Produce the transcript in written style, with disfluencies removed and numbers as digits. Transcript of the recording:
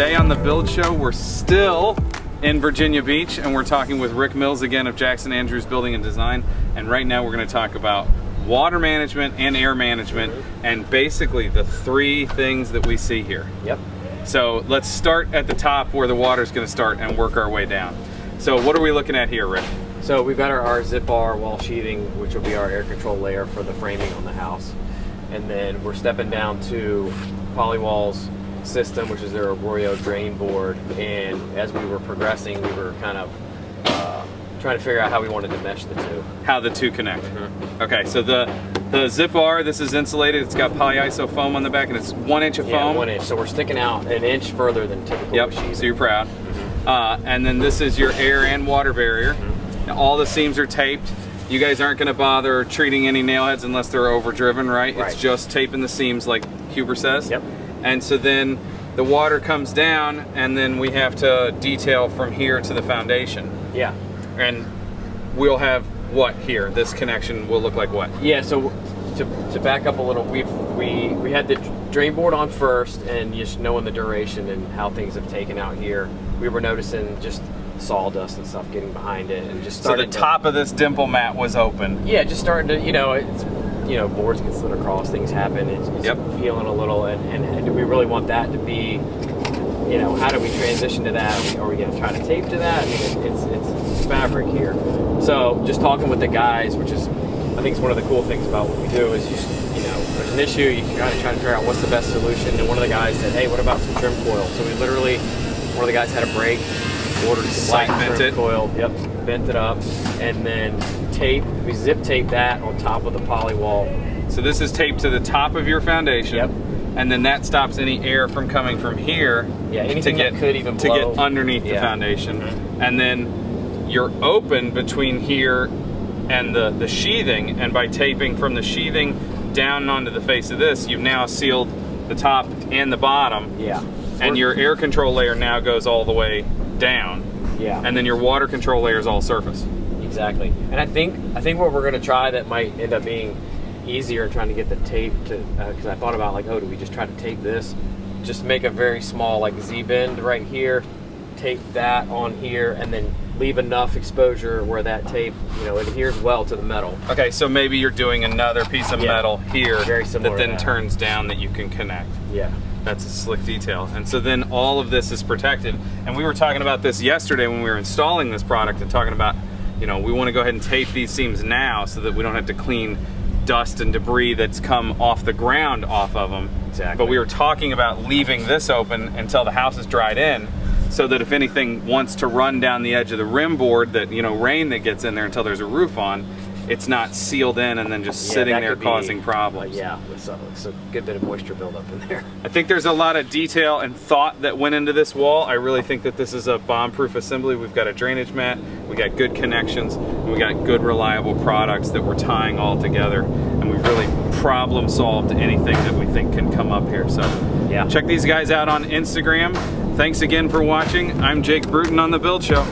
Today on the Build Show, we're still in Virginia Beach, and we're talking with Rick Mills again of Jackson Andrews Building and Design. And right now we're going to talk about water management and air management, and basically the three things that we see here. Yep. So let's start at the top where the water's going to start and work our way down. So what are we looking at here, Rick? So we've got our zip bar wall sheathing, which will be our air control layer for the framing on the house. And then we're stepping down to Polywall's system, which is their Arroyo drain board. And as we were progressing, we were kind of trying to figure out how we wanted to mesh the two. How the two connect. Okay, so the zip bar, this is insulated. It's got polyiso foam on the back, and it's 1 inch of foam. 1 inch. So we're sticking out an inch further than typical. Yep. sheathing. So you're proud. And then this is your air and water barrier. Now, all the seams are taped. You guys aren't going to bother treating any nail heads unless they're overdriven, right? It's just taping the seams like Huber says. Yep. And so then the water comes down, and then we have to detail from here to the foundation. Yeah. And we'll have what here? This connection will look like what? Yeah, so to back up a little, we had the drain board on first, and just knowing the duration and how things have taken out here, we were noticing just sawdust and stuff getting behind it, and just starting. So the top of this dimple mat was open. Yeah, just starting to, it's, boards get slid across, things happen, it's feeling a little, and do we really want that to be, how do we transition to that? Are we going to try to tape to that? I mean, it's fabric here. So just talking with the guys, which is, I think, is one of the cool things about what we do is there's an issue, you kind of try to figure out what's the best solution. And one of the guys said, hey, what about some trim coil? So we literally, one of the guys had a break, ordered some black trim coil, bent it up, and then we zip tape that on top of the poly wall. So this is taped to the top of your foundation. Yep. And then that stops any air from coming from here. Yeah, anything that could even blow. To get underneath the foundation. And then you're open between here and the sheathing, and by taping from the sheathing down onto the face of this, you've now sealed the top and the bottom. Yeah. And your air control layer now goes all the way down. Yeah. And then your water control layer is all surface. Exactly. And I think what we're going to try that might end up being easier, trying to get the tape to, because I thought about do we just try to tape this, just make a very small Z-bend right here, tape that on here, and then leave enough exposure where that tape adheres well to the metal. Okay, so maybe you're doing another piece of metal here very similar that then turns down that you can connect. Yeah. That's a slick detail. And so then all of this is protected. And we were talking about this yesterday when we were installing this product, and talking about, we want to go ahead and tape these seams now so that we don't have to clean dust and debris that's come off the ground off of them. Exactly. But we were talking about leaving this open until the house is dried in, so that if anything wants to run down the edge of the rim board, that rain that gets in there until there's a roof on, it's not sealed in and then just sitting there causing problems. It's a good bit of moisture buildup in there. I think there's a lot of detail and thought that went into this wall. I really think that this is a bomb-proof assembly. We've got a drainage mat, we got good connections, and we got good reliable products that we're tying all together, and we've really problem solved anything that we think can come up here. So check these guys out on Instagram. Thanks again for watching. I'm Jake Bruton on The Build Show.